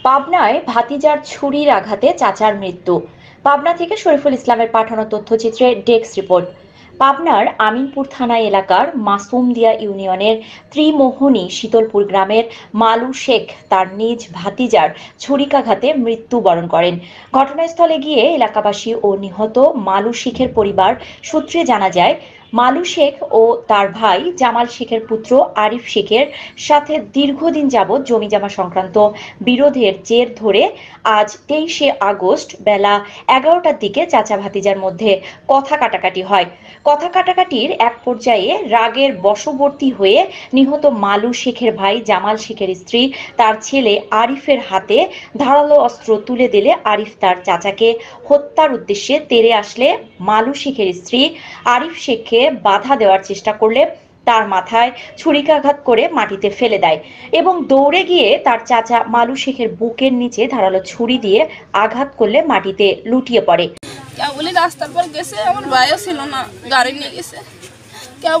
পাবনায় ভাতিজার ছুরির আঘাতে চাচার মৃত্যু। পাবনা থেকে শরীফুল ইসলামের পাঠানো তথ্যচিত্রে ডেস্ক রিপোর্ট। পাবনার আমিনপুর থানা এলাকার মাসুমদিয়া ইউনিয়নের ত্রিমোহনী শীতলপুর গ্রামের মালু শেখ তার নিজ ভাতিজার ছুরিকাঘাতে মৃত্যুবরণ করেন। ঘটনাস্থলে গিয়ে এলাকাবাসী ও নিহত মালু শেখের পরিবার সূত্রে জানা যায়, মালু শেখ ও তার ভাই জামাল শেখের পুত্র আরিফ শেখের সাথে দীর্ঘদিন যাবৎ জমিজমা সংক্রান্ত বিরোধের জের ধরে আজ 23শে আগস্ট বেলা 11টার দিকে চাচা ভাতিজার মধ্যে কথা কাটাকাটি হয়। কথা কাটাকাটির এক পর্যায়ে রাগের বশবর্তী হয়ে নিহত মালু শেখের ভাই জামাল শেখের স্ত্রী তার ছেলে আরিফের হাতে ধারালো অস্ত্র তুলে দিলে আরিফ তার চাচাকে হত্যার উদ্দেশ্যে তেড়ে আসলে মালু শেখের স্ত্রী আরিফ শেখকে বাধা দেওয়ার চেষ্টা করলে তার মাথায় ছুরিকাঘাত করে মাটিতে ফেলে দেয় এবং দৌড়ে গিয়ে তার চাচা মালু শেখের বুকের নিচে ধারালো ছুরি দিয়ে আঘাত করলে মাটিতে লুটিয়ে পড়ে। বলে রাস্তার পর গেছে, আমার ভাইও ছিল না, গাড়ি নিয়ে গেছে।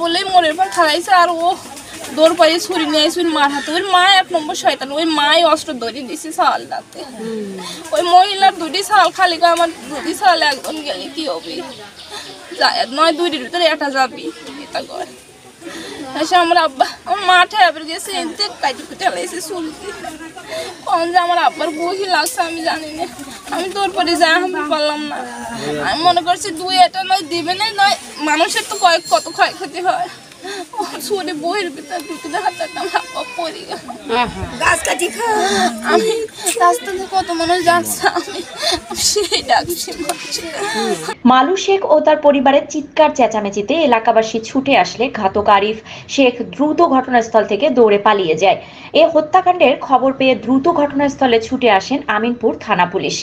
বলে মোড়ের পর খাড়াইছে আর ও দৌড় পাড়িয়ে ছুরি নিয়ে আসবে মার হাতে। ওই মা 1 নম্বর শয়তান, ওই মাই অস্ত্র ধরিয়ে দিছে সাল রাতে। ওই মহিলার 2টি সাল খালি, আমার 2টি সাল একজন গেলে কি হবে, নয় 2টির ভিতরে একটা যাবি এটা করে। এসে আমার আব্বা আমার মাঠে আবার গেছে, এতে কাটি কুটে লাইছে চুল দিয়ে। কখন যে আমার আব্বার বহি লাগছে আমি জানি না, আমি তোর পরে যাই আমি পারলাম না। আমি মনে করছি 2 এটা নয় দিবে না, নয় মানুষের তো কত ক্ষয়ক্ষতি হয়। ছুরি বইয়ের ভিতরে ঢুকে হাতে আমার আব্বা পড়ে গেল। আমি রাস্তা দিয়ে কত মানুষ যাচ্ছে, আমি সেই ডাকছি। মালু শেখ ও তার পরিবারের চিৎকার চেঁচামেচিতে এলাকাবাসী ছুটে আসলে ঘাতক আরিফ শেখ দ্রুত ঘটনাস্থল থেকে দৌড়ে পালিয়ে যায়। এ হত্যাকাণ্ডের খবর পেয়ে দ্রুত ঘটনাস্থলে ছুটে আসেন আমিনপুর থানা পুলিশ।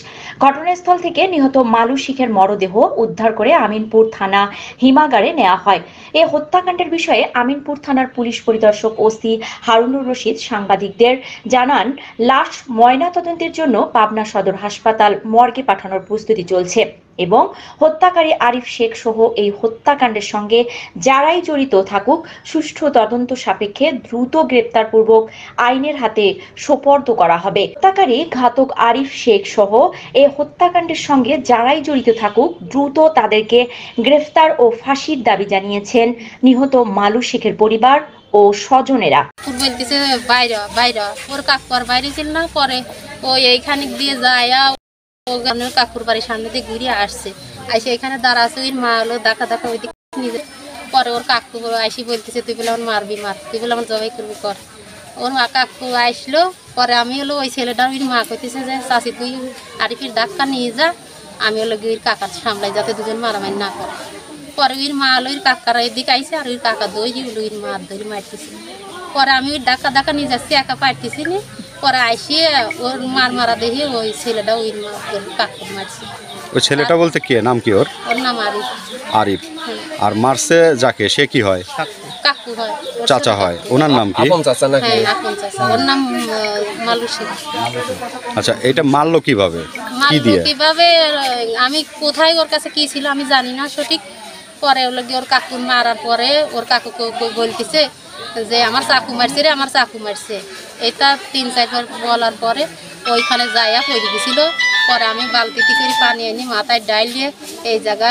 ঘটনাস্থল থেকে নিহত মালু শেখের মরদেহ উদ্ধার করে আমিনপুর থানা হিমাগারে নেওয়া হয়। এ হত্যাকাণ্ডের বিষয়ে আমিনপুর থানার পুলিশ পরিদর্শক ওসি হারুনুর রশিদ সাংবাদিকদের জানান, লাশ ময়নাতদন্তের জন্য পাবনা সদর হাসপাতাল মর্গে পাঠানোর প্রস্তুতি চলছে এবং হত্যাকারী আরিফ শেখ সহ এই হত্যাকাণ্ডের সঙ্গে যারাই জড়িত থাকুক সুষ্ঠু তদন্ত সাপেক্ষে দ্রুত গ্রেপ্তারপূর্বক আইনের হাতে সোপর্দ করা হবে। হত্যাকারী ঘাতক আরিফ শেখ সহ এই হত্যাকাণ্ডের সঙ্গে যারাই জড়িত থাকুক দ্রুত তাদেরকে গ্রেফতার ও ফাঁসির দাবি জানিয়েছেন নিহত মালু শেখের পরিবার ও স্বজনেরা। বলতেছে বাইরে বাইরে ওর কাকুর বাইরে ছিল না, পরে ও এইখানে দিয়ে যায় কাকুর বাড়ির সামনে দিয়ে ঘুরে আসছে, আসে এখানে দাঁড়া আছে। ওই মা হলো দেখা ওই দিকে নিজে, পরে ওর কাকু আসি বলতেছে তুই বলে আমার মারবি মার, তুই বলে আমার জবাই করবি কর। ওর মা কাকু আসলো, পরে আমি হলো ওই ছেলেটার ওই মা কইতেছে যে চাষি তুই আরিফের ডাক্তার নিয়ে যা, আমি হলো গিয়ে কাকার সামলাই যাতে দুজন মারামারি না করে। পরে ওই মা হলো ওই কাকারা এদিকে আইসে আর ওই কাকা দই হলো ওই মার ধরে মারতেছে। পরে আমি ওই ডাক্তার নিয়ে যাচ্ছি, একা পারতেছি নি। পরে আসিয়ে ওর মারা দেখি ওই ছেলেটা ওই কাকুর মারছে। ওই ছেলেটা বলতে কে, নাম কি ওর? ওর নাম আরিফ। আরিফ। আর মারছে যাকে সে কি হয়? কাকু হয়, চাচা হয়। ওনার নাম কি? আপন চাচা নাকি? হ্যাঁ আপন চাচা। ওর নাম মালু শেখ। আচ্ছা, এটা মারলো কিভাবে, কি দিয়ে? কিভাবে আমি কোথায় ওর কাছে কি ছিল আমি জানি না সঠিক। পরে ওর ওর কাকুর মারার পরে ওর কাকু বলতেছে যে আমার চাকু মারছে রে, আমার চাকু মারছে। এটা 3-4 বার বলার পরে ওইখানে যাইয়া পড়ে গেছিল। পরে আমি বালতিতে করে পানি আনি মাথায় ডাইল দিয়ে এই জায়গা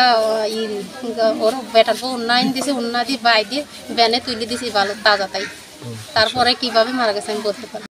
ওর বেটার বউ উন্নয়ন দিছে, উন্না দিয়ে বাই দিয়ে ব্যানে তুলে দিছি ভালো তাজা তাই। তারপরে কিভাবে মারা গেছে আমি বলতে পারি।